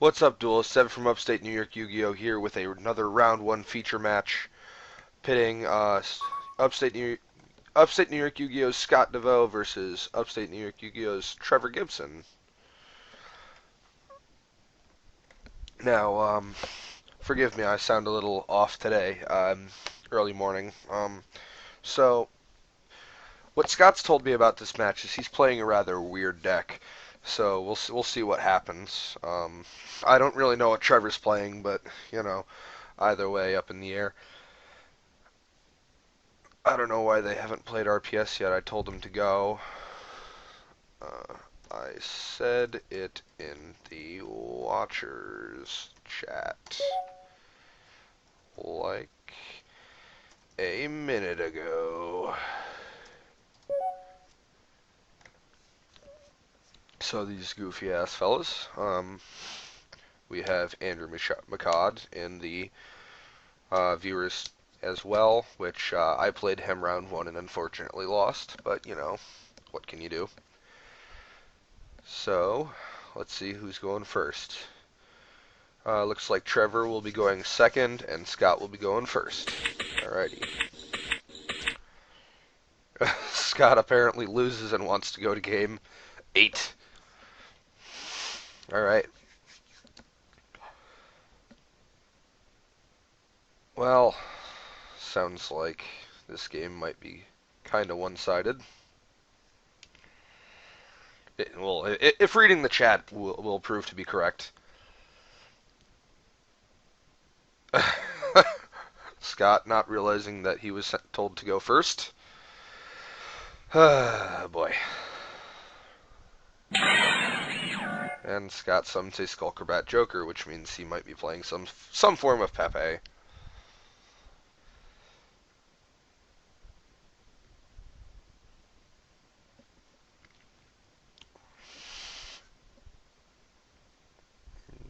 What's up, duelists? Seven from Upstate New York Yu-Gi-Oh! Here with another round one feature match pitting Upstate New York Yu-Gi-Oh's Scott Devoe versus Upstate New York Yu-Gi-Oh's Trevor Gibson. Now, forgive me, I sound a little off today. Early morning. So what Scott's told me about this match is he's playing a rather weird deck. So we'll see what happens. I don't really know what Trevor's playing, but either way, up in the air. I don't know why they haven't played RPS yet. I told them to go. I said it in the Watchers chat like a minute ago. So these goofy ass fellas. We have Andrew McCod in the viewers as well, which I played him round one and unfortunately lost, but what can you do? So, let's see who's going first. Looks like Trevor will be going second and Scott will be going first. Alrighty. Scott apparently loses and wants to go to game 8. Alright. Well, sounds like this game might be kind of one-sided. Well, if reading the chat will prove to be correct. Scott not realizing that he was told to go first. Boy. And Scott summons a Skullcrabat Joker, which means he might be playing some form of Pepe.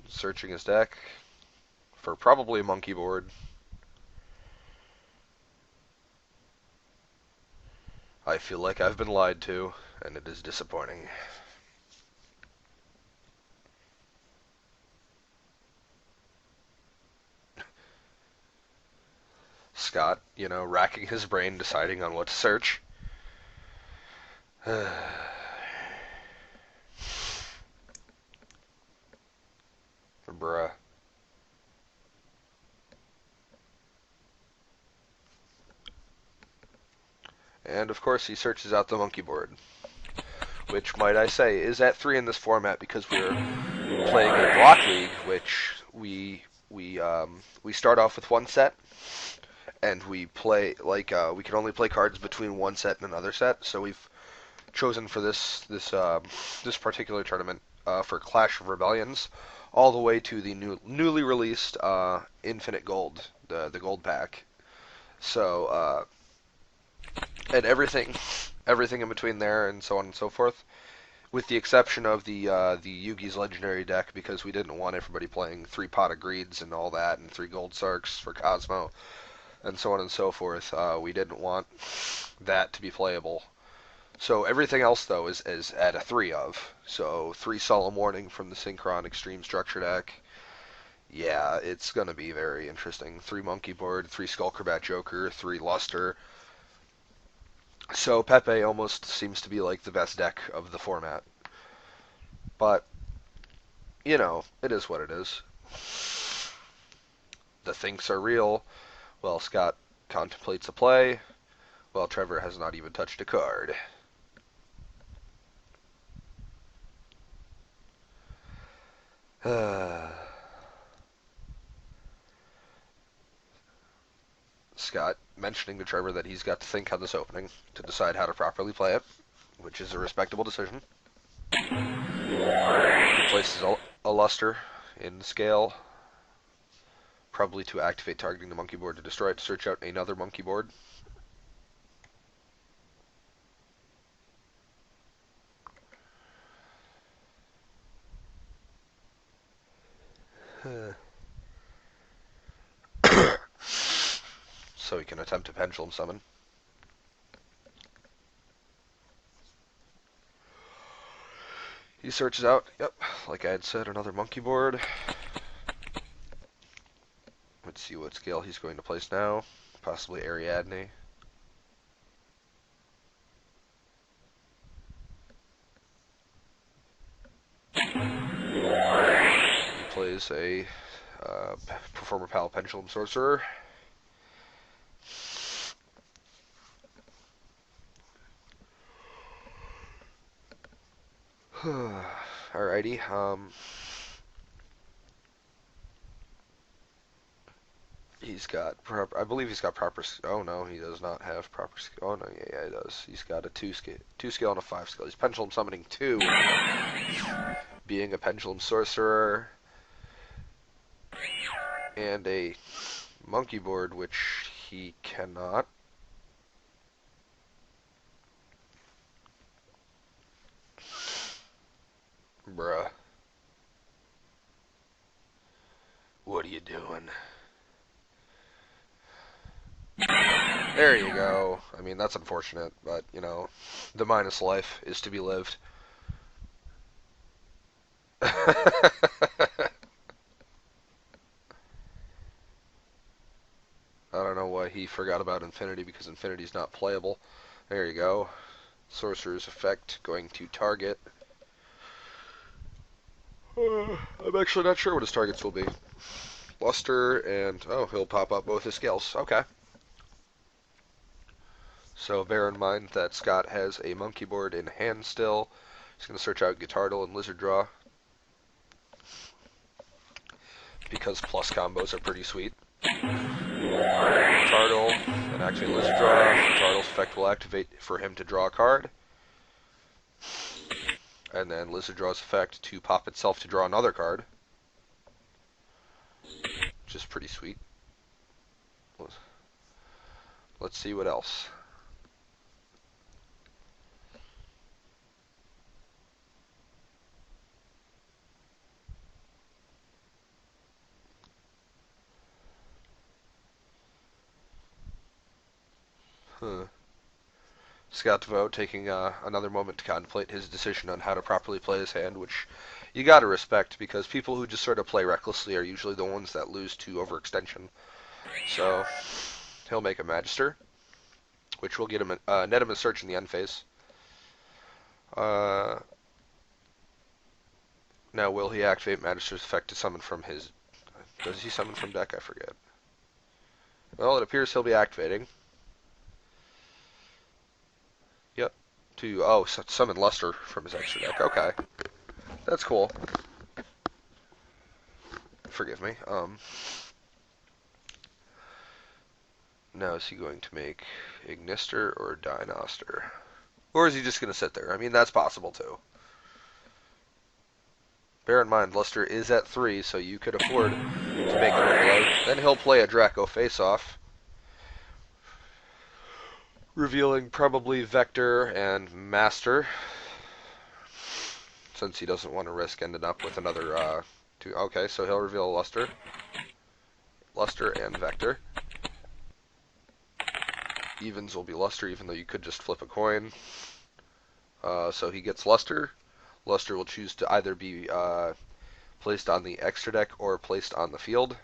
Searching his deck for probably a monkey board. I feel like I've been lied to, and it is disappointing. Scott, racking his brain deciding on what to search. Bruh. And of course he searches out the monkey board, which, might I say, is at 3 in this format because we're playing a block league, which we start off with one set, and we play we can only play cards between one set and another set. So we've chosen for this particular tournament for Clash of Rebellions, all the way to the newly released Infinite Gold, the gold pack. So and everything in between there, and so on and so forth, with the exception of the Yugi's Legendary deck, because we didn't want everybody playing 3 Pot of Greeds and all that, and 3 Gold Sarks for Cosmo, and so on and so forth. We didn't want that to be playable. So everything else, though, is at a 3 of. So 3 Solemn Warning from the Synchron Extreme Structure deck. Yeah, it's going to be very interesting. 3 Monkey Board, 3 Skullcrabat Joker, 3 Luster. So Pepe almost seems to be like the best deck of the format. But, it is what it is. The thinks are real. Well, Scott contemplates a play. Well, Trevor has not even touched a card. Scott mentioning to Trevor that he's got to think on this opening to decide how to properly play it, which is a respectable decision. He places a Luster in scale, probably to activate targeting the monkey board to destroy it, to search out another monkey board. So he can attempt to pendulum summon. He searches out, yep, like I had said, another monkey board. Let's see what scale he's going to place now. Possibly Ariadne. He plays a Performer Pal Pendulum Sorcerer. Alrighty, he's got proper, I believe he's got proper, oh no, he does not have proper scale. Oh no, yeah, he does. He's got a 2 scale and a 5 scale. He's Pendulum Summoning 2, being a Pendulum Sorcerer, and a Monkey Board, which he cannot. Bruh. What are you doing? There you go. I mean, that's unfortunate, but, you know, the minus life is to be lived. I don't know why he forgot about Infinity, because Infinity's not playable. There you go. Sorcerer's Effect going to target. I'm actually not sure what his targets will be. Luster and, oh, he'll pop up both his scales. Okay. So bear in mind that Scott has a monkey board in hand still. He's going to search out Guitardle and Lizard Draw, because plus combos are pretty sweet. Guitardle, and activate Lizard Draw. Guitardle's effect will activate for him to draw a card. And then Lizard Draw's effect to pop itself to draw another card. Which is pretty sweet. Let's see what else. Scott Devoe taking another moment to contemplate his decision on how to properly play his hand, which you gotta respect, because people who just sort of play recklessly are usually the ones that lose to overextension. So he'll make a Magister, which will get him net him a search in the end phase. Now will he activate Magister's effect to summon from his... Does he summon from deck? I forget. Well, it appears he'll be activating. Yep. To summon Luster from his extra deck. Okay. That's cool. Forgive me. Now is he going to make Ignister or Dinoster? Or is he just going to sit there? I mean, that's possible too. Bear in mind, Luster is at 3, so you could afford to make an overload. Then he'll play a Draco face-off, revealing probably Vector and Master, since he doesn't want to risk ending up with another 2. Okay, so he'll reveal Luster and Vector. Evens will be Luster, even though you could just flip a coin. So he gets Luster. Luster will choose to either be placed on the extra deck or placed on the field,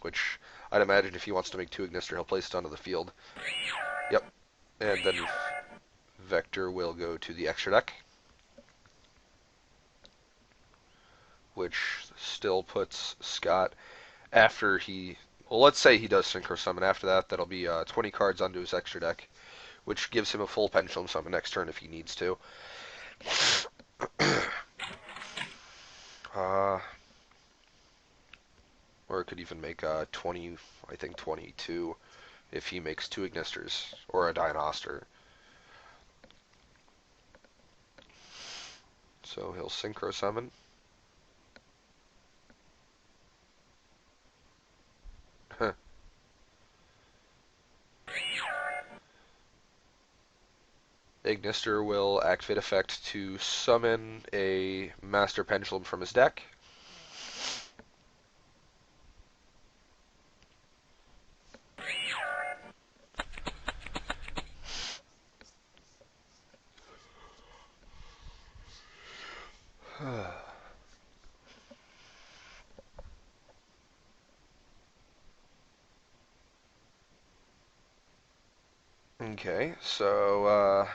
which I'd imagine if he wants to make 2 Ignister, he'll place it onto the field. Yep. And then Vector will go to the extra deck, which still puts Scott after he... Well, let's say he does Synchro Summon. After that, that'll be 20 cards onto his extra deck, which gives him a full Pendulum Summon next turn if he needs to. Or it could even make 20, I think 22, if he makes 2 Ignisters, or a Dinoster. So he'll Synchro Summon. Ignister will activate effect to summon a Master Pendulum from his deck. Okay, so,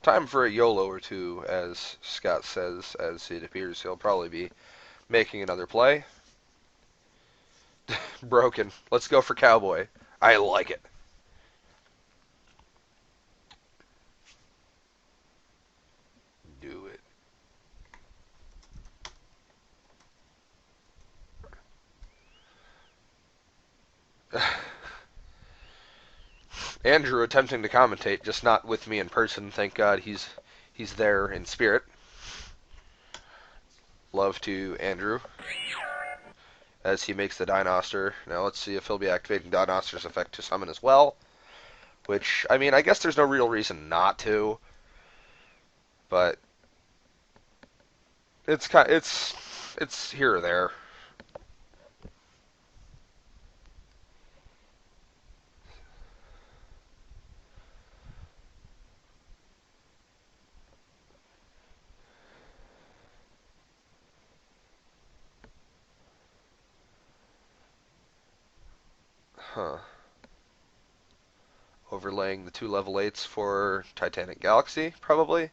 time for a YOLO or two, as Scott says, as it appears he'll probably be making another play. Broken. Let's go for Cowboy. I like it. Do it. Andrew attempting to commentate, just not with me in person. Thank God he's there in spirit. Love to Andrew as he makes the Dinoster. Now let's see if he'll be activating Dinoster's effect to summon as well. Which, I mean, I guess there's no real reason not to, but it's here or there. Huh. Overlaying the 2 level 8s for Titanic Galaxy, probably.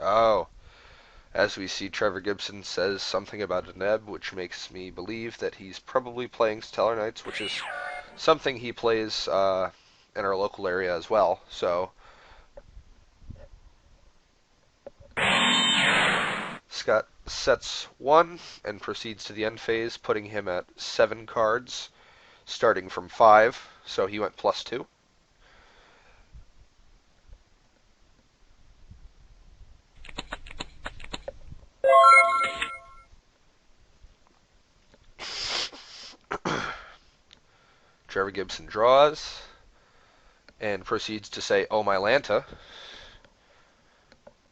Oh. As we see, Trevor Gibson says something about a Neb, which makes me believe that he's probably playing Stellar Knights, which is something he plays in our local area as well. So Scott sets 1 and proceeds to the end phase, putting him at 7 cards, starting from 5. So he went +2. Trevor Gibson draws and proceeds to say, "Oh my Lanta."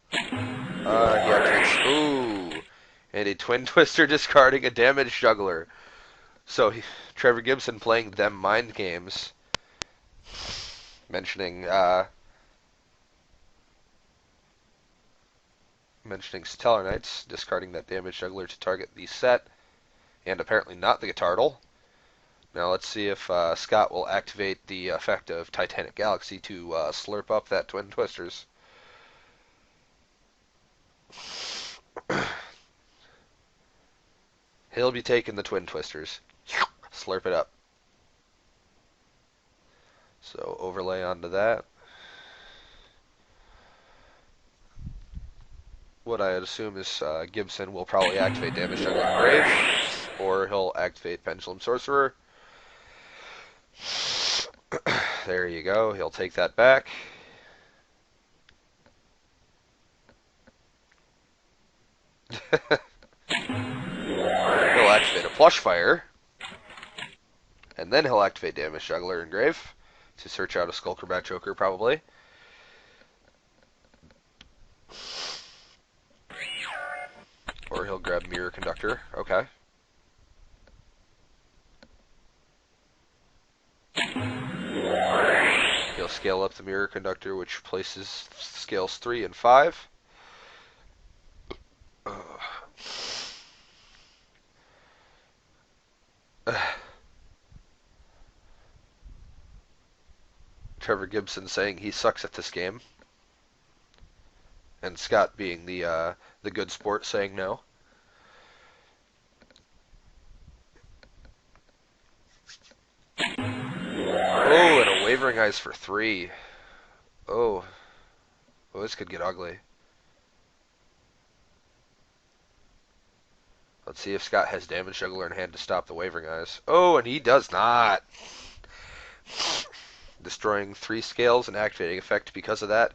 He activates, ooh, and a Twin Twister discarding a damage juggler. So Trevor Gibson playing them mind games, mentioning Stellar Knights, discarding that damage juggler to target the set, and apparently not the Guitardle. Now let's see if Scott will activate the effect of Titanic Galaxy to slurp up that Twin Twisters. He'll be taking the Twin Twisters. Slurp it up. So overlay onto that. What I would assume is Gibson will probably activate Damage Juggler and Grave, or he'll activate Pendulum Sorcerer. There you go. He'll take that back. He'll activate a Plush Fire. And then he'll activate Damage Juggler and Grave to search out a Skullcrobat Joker, probably. Or he'll grab Mirror Conductor. Okay. He'll scale up the Mirror Conductor, which places scales 3 and 5. Trevor Gibson saying he sucks at this game, and Scott being the good sport saying no. Oh, and a Wavering Eyes for 3. Oh, this could get ugly. Let's see if Scott has Damage Juggler in hand to stop the Wavering Eyes. Oh, and he does not. Destroying 3 scales and activating effect because of that.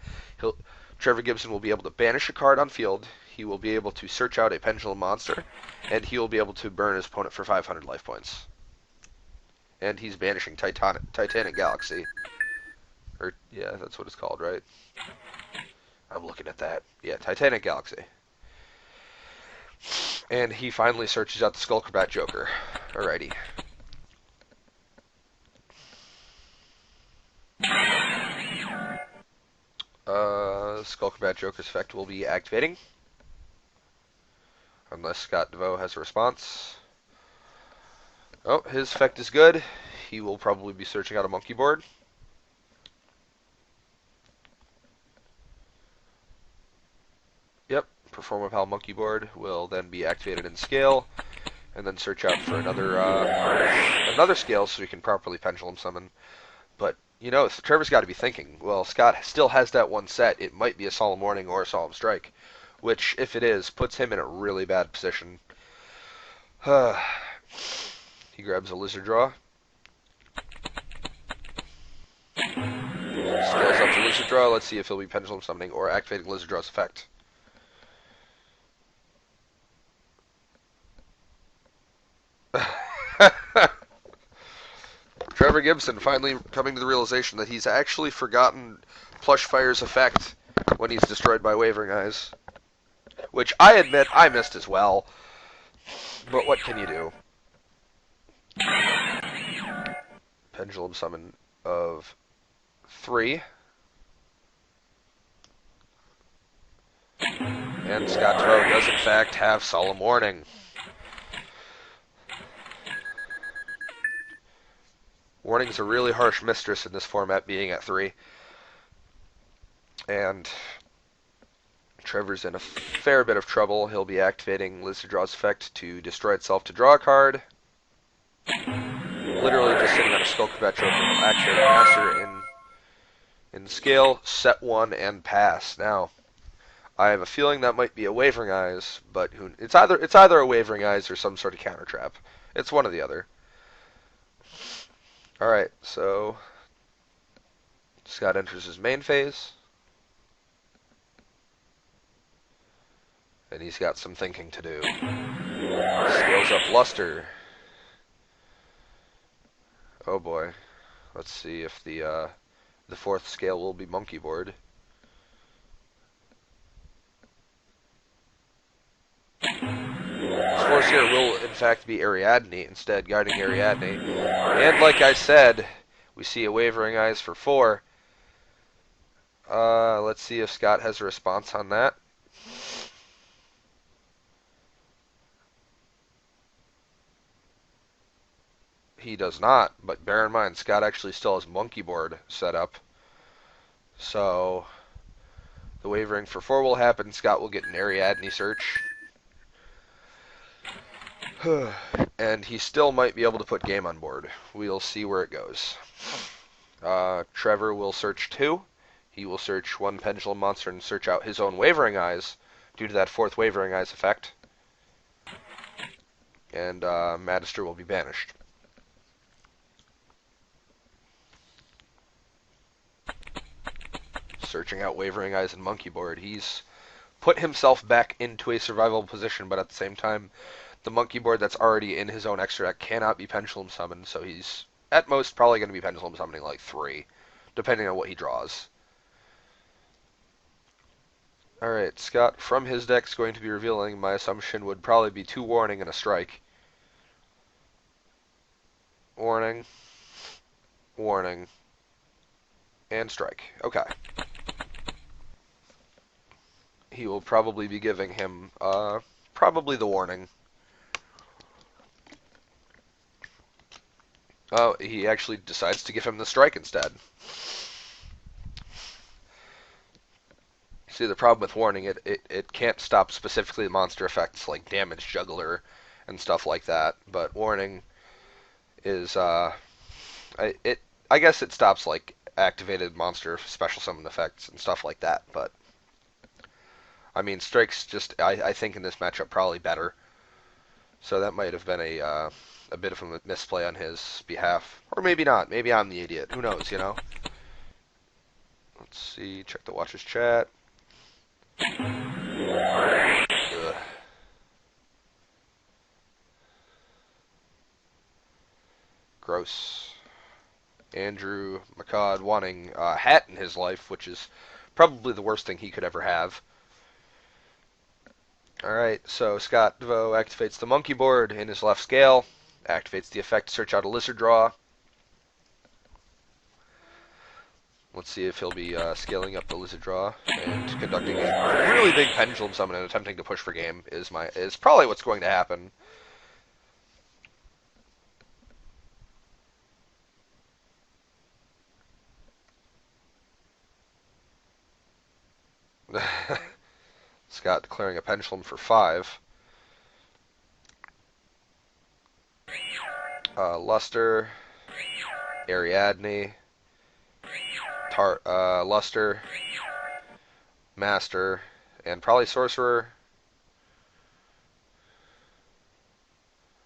Trevor Gibson will be able to banish a card on field. He will be able to search out a Pendulum monster, and he will be able to burn his opponent for 500 life points. And he's banishing Titanic Galaxy. Or, yeah, that's what it's called, right? I'm looking at that. Yeah, Titanic Galaxy. And he finally searches out the Skullcrobat Joker. Alrighty. Skullcombat Joker's effect will be activating. Unless Scott Devoe has a response. Oh, his effect is good. He will probably be searching out a monkey board. Yep, Perform a Pal monkey board will then be activated in scale, and then search out for another scale so we can properly pendulum summon. But, you know, Trevor's got to be thinking, well, Scott still has that one set. It might be a Solemn Warning or a Solemn Strike, which, if it is, puts him in a really bad position. He grabs a Lizard Draw. Scales up to Lizard Draw. Let's see if he'll be pendulum summoning or activating Lizard Draw's effect. Trevor Gibson finally coming to the realization that he's actually forgotten Plushfire's effect when he's destroyed by Wavering Eyes. Which I admit I missed as well. But what can you do? Pendulum summon of 3. And Scott Devoe does in fact have Solemn Warning. Warning's a really harsh mistress in this format, being at 3. And Trevor's in a fair bit of trouble. He'll be activating Lizard Draw's effect to destroy itself to draw a card. Literally just sitting on a Skullcombat Joker will activate Master in scale, set 1, and pass. Now, I have a feeling that might be a Wavering Eyes, but it's either a Wavering Eyes or some sort of counter trap. It's one or the other. Alright, so Scott enters his main phase. And he's got some thinking to do. Scales up Luster. Oh boy. Let's see if the 4th scale will be Monkey Board. This force here will, in fact, be Ariadne instead, guarding Ariadne. And like I said, we see a Wavering Eyes for 4. Let's see if Scott has a response on that. He does not, but bear in mind, Scott actually still has Monkey Board set up. So, the Wavering for 4 will happen. Scott will get an Ariadne search. And he still might be able to put game on board. We'll see where it goes. Trevor will search 2. He will search 1 Pendulum Monster and search out his own Wavering Eyes due to that 4th Wavering Eyes effect. And Magister will be banished. Searching out Wavering Eyes and Monkey Board. He's put himself back into a survival position, but at the same time, the Monkey Board that's already in his own extra deck cannot be pendulum summoned, so he's at most probably going to be pendulum summoning like 3, depending on what he draws. Alright, Scott from his deck's going to be revealing, my assumption would probably be 2 Warning and a Strike. Warning, Warning, and Strike. Okay. He will probably be giving him, probably the Warning. Oh, he actually decides to give him the Strike instead. See, the problem with Warning, it can't stop specifically monster effects like Damage Juggler and stuff like that, but Warning is, I guess it stops like activated monster special summon effects and stuff like that, but I mean, Strike's just, I think in this matchup probably better. So that might have been a bit of a misplay on his behalf. Or maybe not. Maybe I'm the idiot. Who knows, you know? Let's see. Check the watcher's chat. Ugh. Gross. Andrew McCod wanting a hat in his life, which is probably the worst thing he could ever have. Alright, so Scott Devoe activates the Monkey Board in his left scale, activates the effect to search out a Lizard Draw. Let's see if he'll be scaling up the Lizard Draw and conducting a really big Pendulum Summon and attempting to push for game is probably what's going to happen. Scott declaring a Pendulum for 5. Luster, Ariadne, Luster, Master, and probably Sorcerer.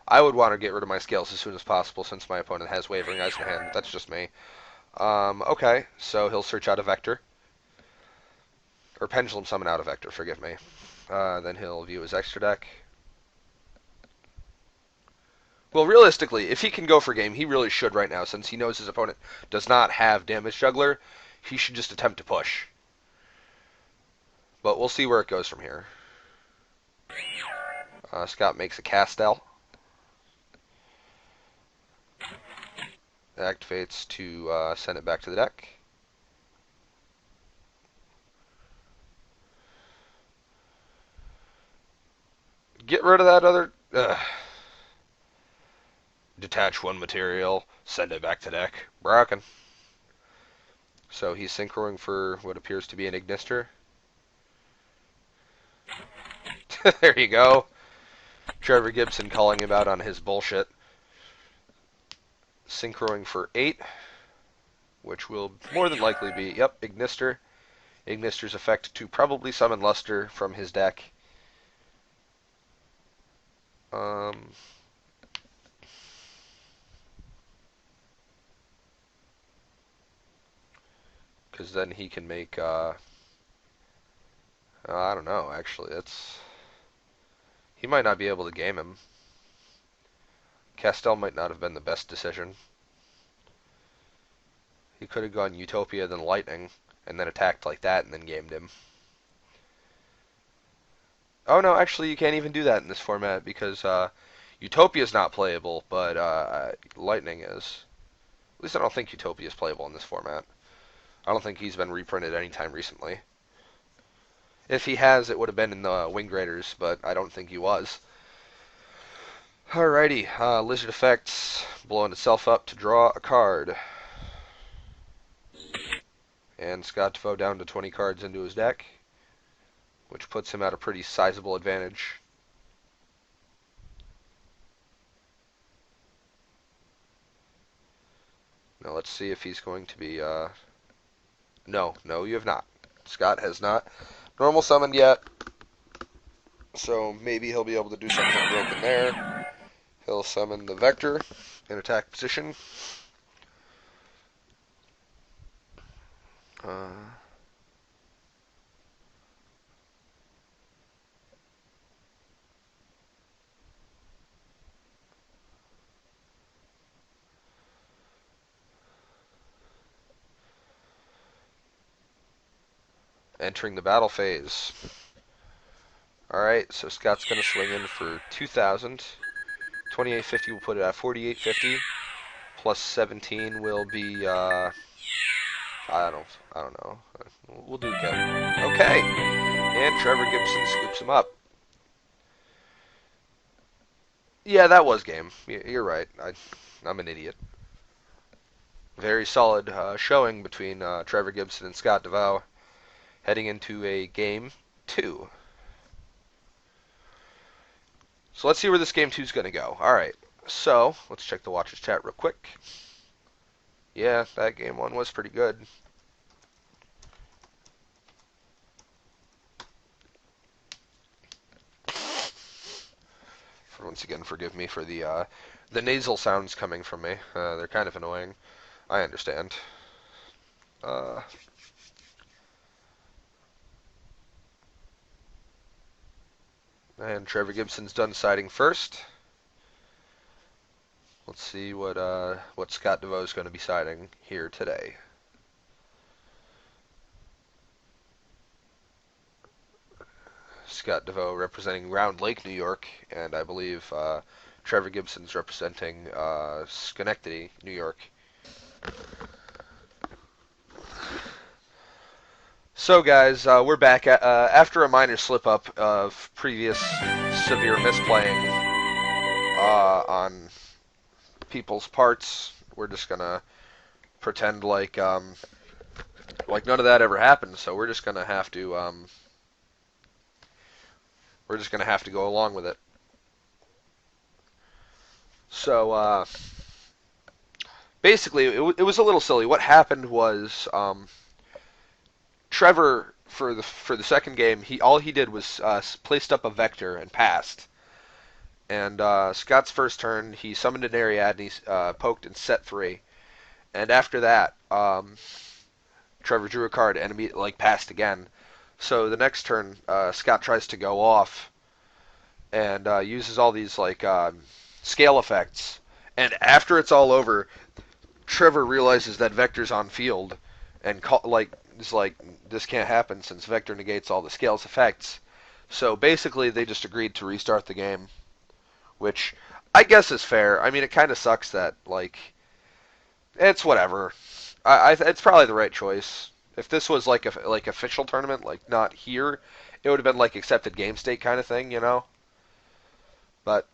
I would want to get rid of my scales as soon as possible since my opponent has Wavering Eyes in hand, but that's just me. Okay, so he'll search out a Vector. Or Pendulum Summon out a Vector, forgive me. Then he'll view his extra deck. Well, realistically, if he can go for game, he really should right now, since he knows his opponent does not have Damage Juggler. He should just attempt to push. But we'll see where it goes from here. Scott makes a Castel. Activates to send it back to the deck. Get rid of that other... Detach one material, send it back to deck. Broken. So he's synchroing for what appears to be an Ignister. There you go. Trevor Gibson calling him out on his bullshit. Synchroing for 8, which will more than likely be, yep, Ignister. Ignister's effect to probably summon Luster from his deck. Because then he can make, I don't know, actually, he might not be able to game him. Castel might not have been the best decision. He could have gone Utopia, then Lightning, and then attacked like that, and then gamed him. Oh no, actually you can't even do that in this format, because Utopia's not playable, but Lightning is. At least I don't think Utopia is playable in this format. I don't think he's been reprinted anytime recently. If he has, it would have been in the Winged Raiders, but I don't think he was. Alrighty, Lizard Effects, blowing itself up to draw a card. And Scott Devoe down to 20 cards into his deck, which puts him at a pretty sizable advantage. Now let's see if he's going to be, No, you have not. Scott has not normal summoned yet, so maybe he'll be able to do something broken there. He'll summon the Vector in attack position. Entering the battle phase. Alright, so Scott's going to swing in for 2,000. 2850 will put it at 4850. Plus 17 will be, I don't know. We'll do again. Okay. And Trevor Gibson scoops him up. Yeah, that was game. You're right. I'm an idiot. Very solid showing between Trevor Gibson and Scott Devoe. Heading into a game 2. So let's see where this game 2 is going to go. Alright, so let's check the Watchers chat real quick. Yeah, that game 1 was pretty good. Once again, forgive me for the nasal sounds coming from me. They're kind of annoying. I understand. And Trevor Gibson's done siding first. Let's see what Scott Devoe is going to be siding here today. Scott Devoe representing Round Lake, New York, and I believe Trevor Gibson's representing Schenectady, New York. So, guys, we're back after a minor slip-up of previous severe misplaying on people's parts. We're just gonna pretend like none of that ever happened. So we're just gonna have to go along with it. So basically, it was a little silly. What happened was Trevor for the second game, all he did was placed up a vector and passed. And Scott's first turn, he summoned an Ariad and he poked and set 3. And after that, Trevor drew a card and passed again. So the next turn, Scott tries to go off and uses all these scale effects. And after it's all over, Trevor realizes that Vector's on field and is like, this can't happen since Vector negates all the scale's effects. So basically, they just agreed to restart the game, which I guess is fair. I mean, it kind of sucks that it's whatever. It's probably the right choice. If this was like official tournament, like not here, it would have been like accepted game state kind of thing, you know. But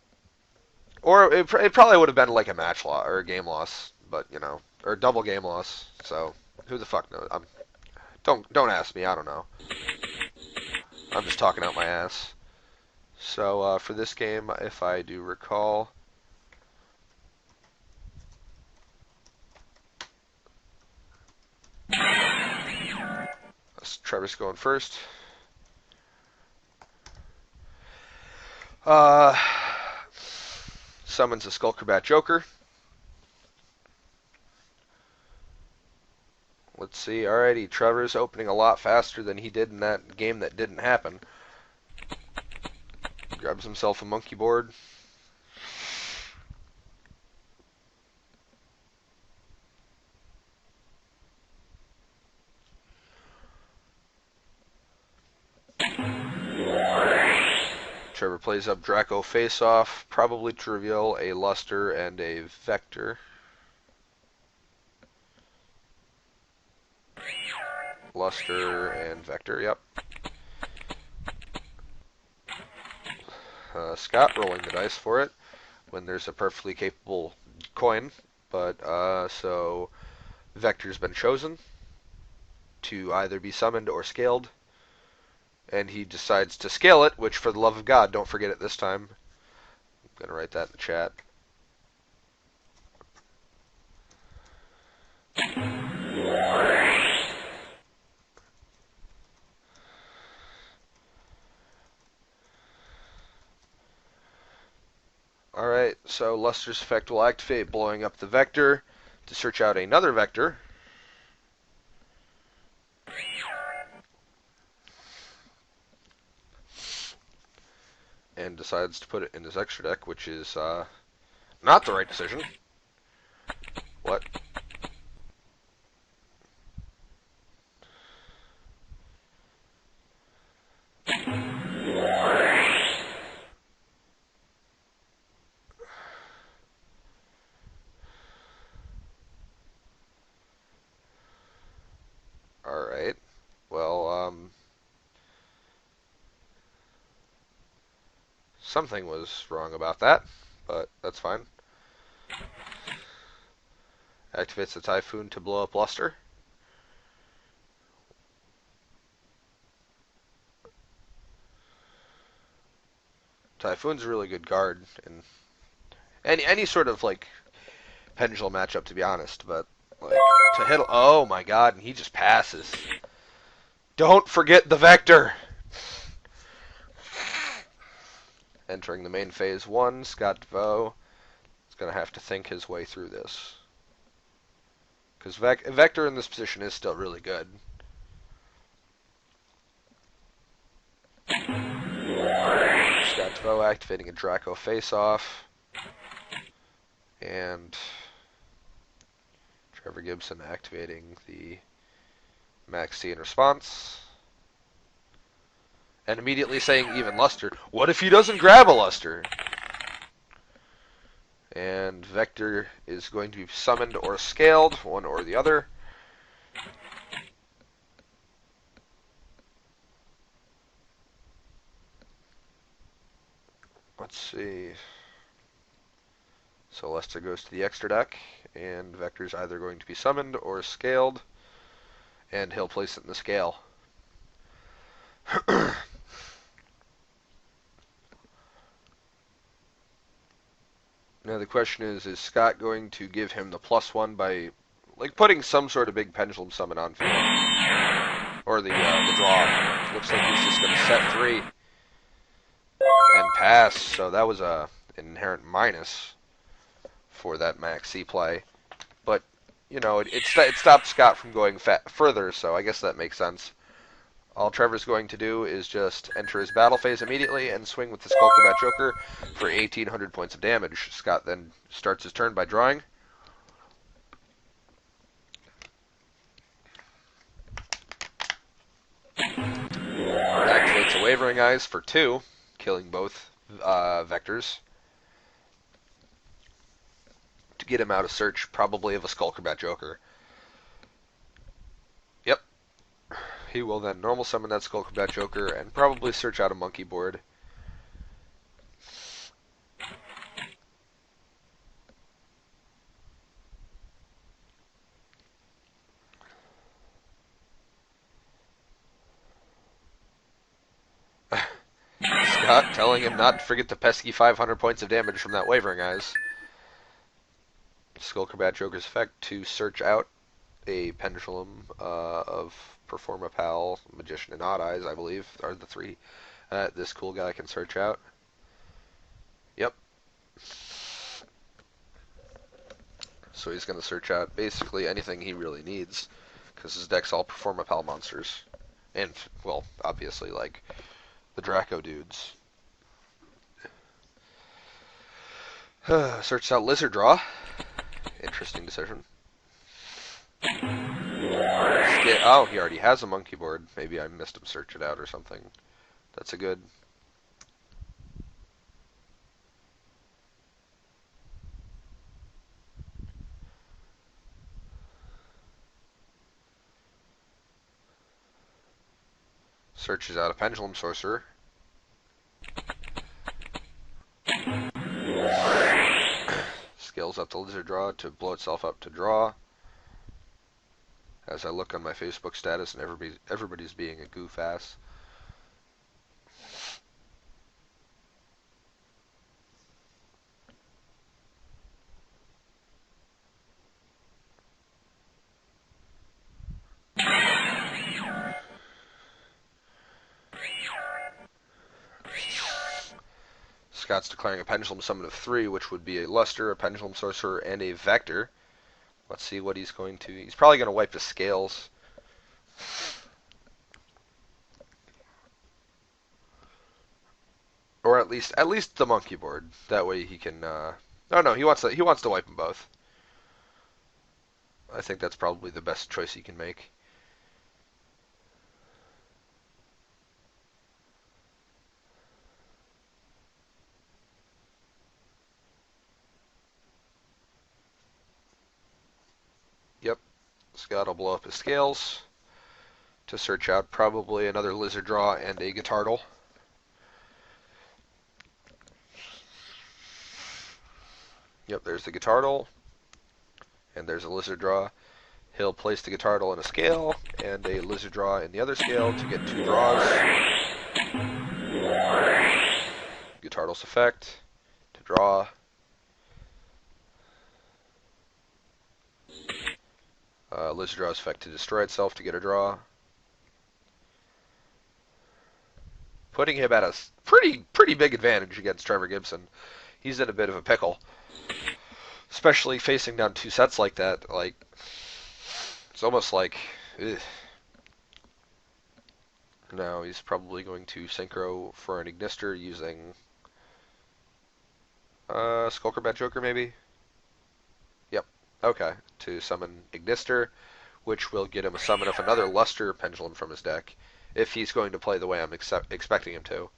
or it probably would have been like a match loss or a game loss, but you know, or a double game loss. So who the fuck knows? Don't ask me. I don't know. I'm just talking out my ass. So for this game, if I do recall, Trevor's going first. Summons a Skullcrabat Joker. Let's see. Alrighty, Trevor's opening a lot faster than he did in that game that didn't happen. Grabs himself a monkey board. Trevor plays up Draco face-off, probably to reveal a Luster and a Vector. Luster and Vector, yep. Scott rolling the dice for it when there's a perfectly capable coin, but so Vector's been chosen to either be summoned or scaled, and he decides to scale it, which for the love of God, don't forget it this time. I'm going to write that in the chat. Alright, so Luster's effect will activate, blowing up the Vector to search out another Vector. And decides to put it in his extra deck, which is not the right decision. What? Alright. Well, something was wrong about that, but that's fine. Activates the Typhoon to blow up Luster. Typhoon's a really good guard in any sort of pendulum matchup, to be honest, but to hit, oh my god, and he just passes. Don't forget the Vector. Entering the main phase 1, Scott Devoe is going to have to think his way through this. Because Vector in this position is still really good. Scott Devoe activating a Draco face-off. And Trevor Gibson activating the Max T in response. And immediately saying even Luster. What if he doesn't grab a Luster? And Vector is going to be summoned or scaled, one or the other. Let's see. So Lester goes to the extra deck, and Vector's either going to be summoned or scaled, and he'll place it in the scale. Now the question is Scott going to give him the +1 by, like, putting some sort of big pendulum summon on field? Or the draw. Looks like he's just going to set 3 and pass, so that was an inherent minus for that max C play. But, you know, it stopped Scott from going further, so I guess that makes sense. All Trevor's going to do is just enter his battle phase immediately and swing with the Skullcrobat Joker for 1,800 points of damage. Scott then starts his turn by drawing. Activates a Wavering Eyes for 2, killing both vectors. To get him out of search, probably of a Skullcrobat Joker. Yep. He will then normal summon that Skullcrobat Joker and probably search out a monkey board. Scott telling him not to forget the pesky 500 points of damage from that Wavering Eyes. Skullcrobat Joker's effect to search out a pendulum of Performapal, Magician, and Odd Eyes, I believe, are the 3 this cool guy can search out. Yep. So he's going to search out basically anything he really needs, because his deck's all Performapal monsters. And, well, obviously, like, the Draco dudes. Searches out Lizard Draw. Interesting decision. Oh, he already has a monkey board. Maybe I missed him search it out or something. That's a good... Searches out a Pendulum Sorcerer. Scales up the Lizard Draw to blow itself up to draw. As I look on my Facebook status and everybody's being a goof ass. Scott's declaring a Pendulum Summon of 3, which would be a Luster, a Pendulum Sorcerer, and a Vector. Let's see what he's going to... He's probably going to wipe the Scales. Or at least the monkey board. That way he can... No, he wants to wipe them both. I think that's probably the best choice he can make. Yep. Scott will blow up his Scales to search out probably another Lizard Draw and a Guitardle. Yep, there's the Guitardle, and there's a Lizard Draw. He'll place the Guitardle in a scale, and a Lizard Draw in the other scale to get 2 draws. Guitardle's effect, to draw. Lizard Draw's effect to destroy itself to get a draw. Putting him at a pretty big advantage against Trevor Gibson. He's in a bit of a pickle. Especially facing down 2 sets like that. Like, it's almost like, ugh. Now he's probably going to synchro for an Ignister using Skullcrobat Joker maybe? Yep. Okay. To summon Ignister, which will get him a summon of another Luster Pendulum from his deck, if he's going to play the way I'm expecting him to.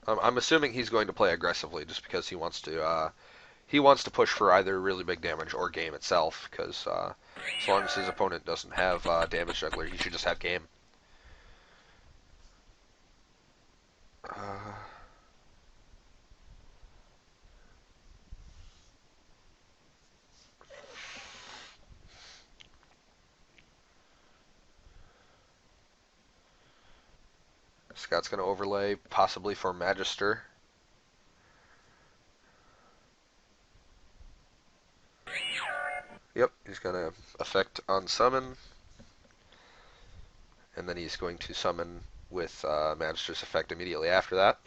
I'm assuming he's going to play aggressively just because he wants to push for either really big damage or game itself, because as long as his opponent doesn't have damage juggler, he should just have game. Uh, Scott's going to overlay, possibly for Magister. Yep, he's going to effect on summon, and then he's going to summon with Magister's effect immediately after that.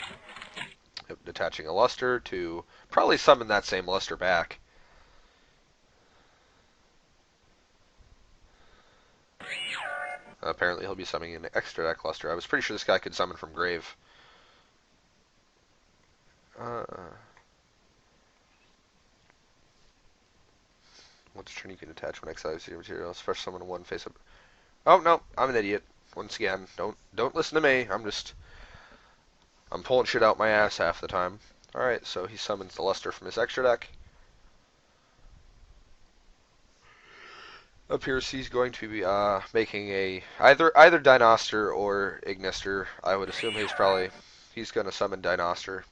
Yep, detaching a Luster to probably summon that same Luster back. Apparently he'll be summoning an extra deck Luster. I was pretty sure this guy could summon from Grave. What's turn you can attach when exiles your material? Special summon one face up. Oh no, I'm an idiot. Once again, don't listen to me. I'm pulling shit out my ass half the time. Alright, so he summons the Luster from his extra deck. Appears he's going to be making a either Dinoster or Ignister. I would assume he's going to summon Dinoster.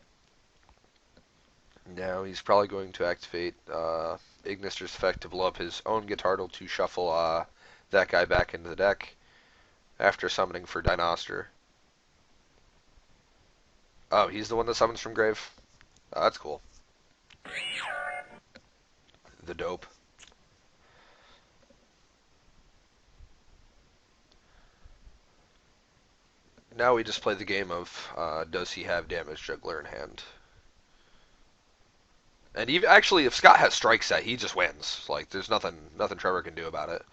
Now he's probably going to activate Ignister's effect to blow up his own Guitardle to shuffle that guy back into the deck after summoning for Dinoster. Oh, he's the one that summons from Grave? Oh, that's cool. The dope. Now we just play the game of does he have Damage Juggler in hand? And even, actually, if Scott has Strike Set, he just wins. Like, there's nothing Trevor can do about it.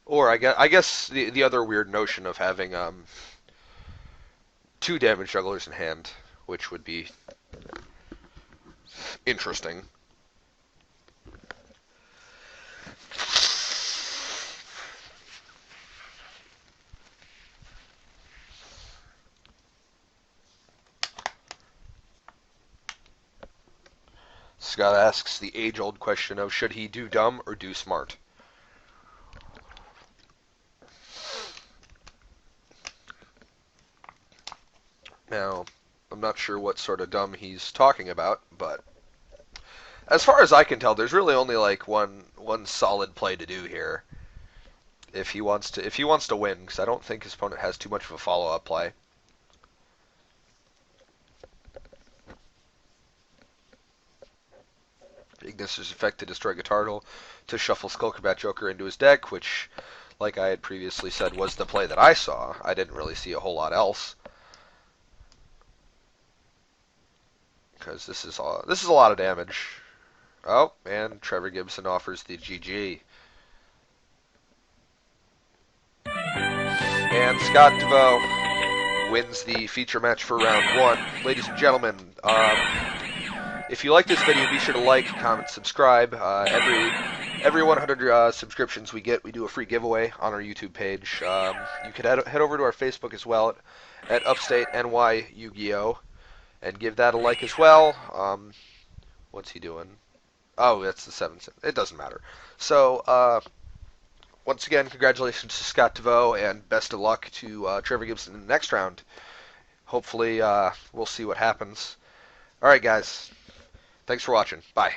Or I guess the other weird notion of having two Damage Jugglers in hand, which would be interesting. Scott asks the age-old question of should he do dumb or do smart? Now, I'm not sure what sort of dumb he's talking about, but as far as I can tell, there's really only like one solid play to do here. If he wants to win, because I don't think his opponent has too much of a follow-up play. Ignister's effect to destroy Guitardle to shuffle Skullcombat Joker into his deck, which, like I had previously said, was the play that I saw. I didn't really see a whole lot else. Because this is a lot of damage. Oh, and Trevor Gibson offers the GG. And Scott Devoe wins the feature match for round one. Ladies and gentlemen, if you like this video, be sure to like, comment, subscribe. Every 100 subscriptions we get, we do a free giveaway on our YouTube page. You can head over to our Facebook as well at UpstateNYYugioh and give that a like as well. What's he doing? Oh, that's the 7 cent. It doesn't matter. So, once again, congratulations to Scott Devoe, and best of luck to Trevor Gibson in the next round. Hopefully, we'll see what happens. Alright, guys. Thanks for watching. Bye.